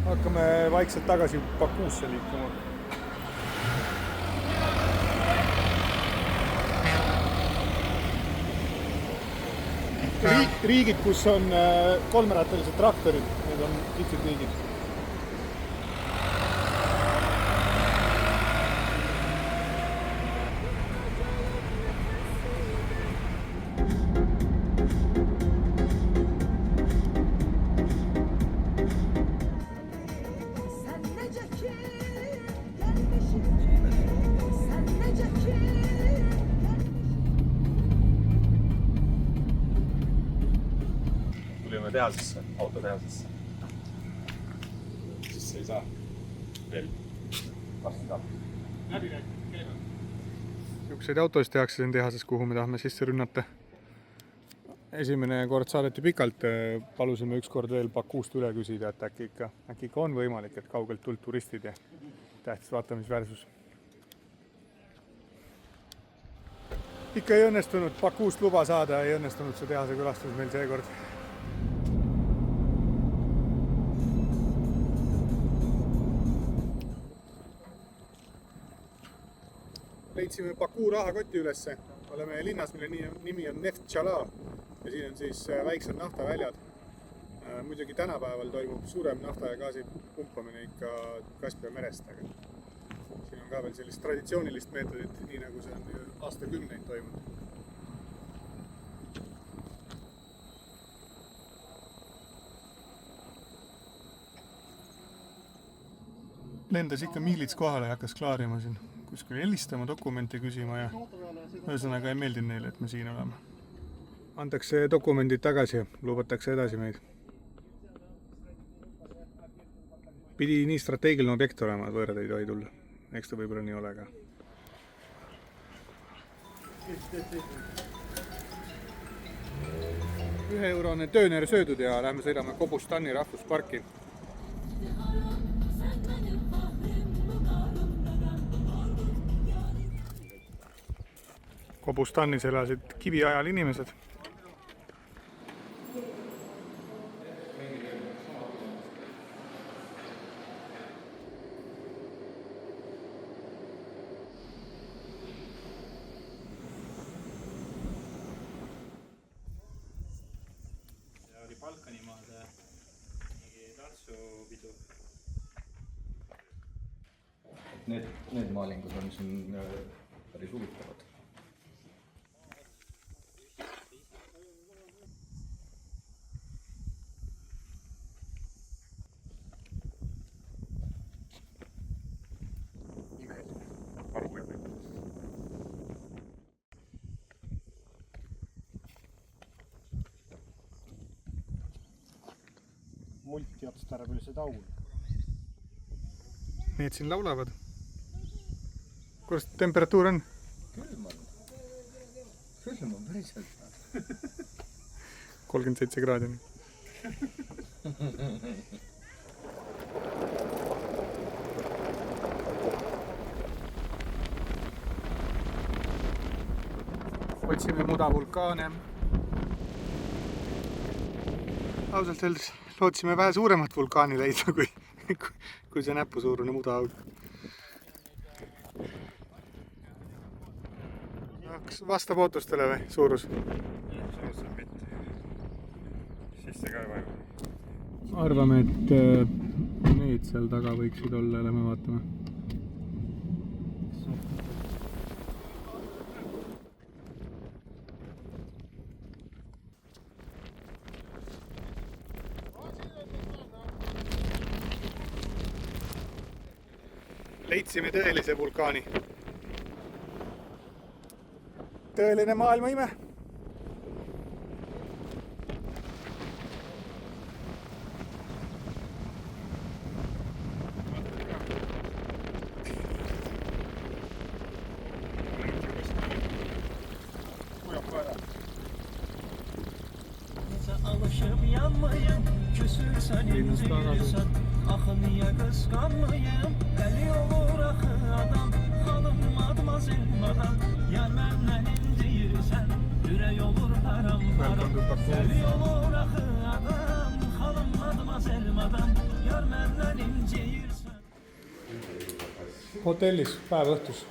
Hakkame vaikselt tagasi Bakuusse liikuma. Riigid, kus on kolmerattalised traktorid, need on kitsed riigid. Tulime tehasesse, autotehasesse. Siis ei saa veel varsti saab. Läbi käinud. Niisuguseid autosid tehakse siin tehases, kuhu me tahame sisse rünnata. Esimene kord saadeti pikalt, palusime üks kord veel Bakuust üle küsida, et äkki ikka on võimalik, et kaugelt tuld turistid ja tähtis vaatamisväärsus. Ikka ei õnnestunud Bakuust luba saada, ei õnnestunud see tehase külastus meil seekord. Leidsime Baku rahakoti ülesse. Oleme linnas, mille nimi on Neftchala ja siin on siis väiksed naftaväljad. Muidugi tänapäeval toimub suurem nafta ja gaasi pumpamine ikka Kaspia merest, aga siin on ka veel sellist traditsioonilist meetodit, nii nagu see on aastakümneid toimunud. Lendas ikka miilits kohale ja hakkas klaarima siin. Kuskil helistama, dokumente küsima ja ühesõnaga ei meeldinud neile, et me siin oleme. Antakse dokumendid tagasi ja lubatakse edasi meid. Pidi nii strateegiline objekt olema, et võõrad ei tohi tulla. Eks ta võib-olla nii ole ka. €1 tööner söödud ja lähme sõidame Kobustani rahvusparki. Kobustanis elasid kiviajal inimesed. See oli Balkanimaade tantsupidu. Need maalingud on siin päris huvitavad. multiotstarbelised aul. Need siin laulavad. Kuidas temperatuur on? Külm on päriselt. 37 kraadi. Otsime muda vulkaane. Ausalt öeldes lootsime vähe suuremat vulkaani leida kui see näpusuurune mudahaug. Kas vastab ootustele või suurus? Suurus on mitte. Sisse ka ei vaju. Arvame, et need seal taga võiksid olla, lähme vaatame. Leidsime tõelise vulkaani. Tõeline maailma ime. Alışıp yanmayın, küsürsen üzülürsen. Axı niye kıskanmayım, deli olur axı adam. Xalım madmazel madam, yar məndən inciyirsən. Ürək olur haram haram, deli olur axı adam. Xalım madmazel madam, yar məndən hotellis päev õhtus.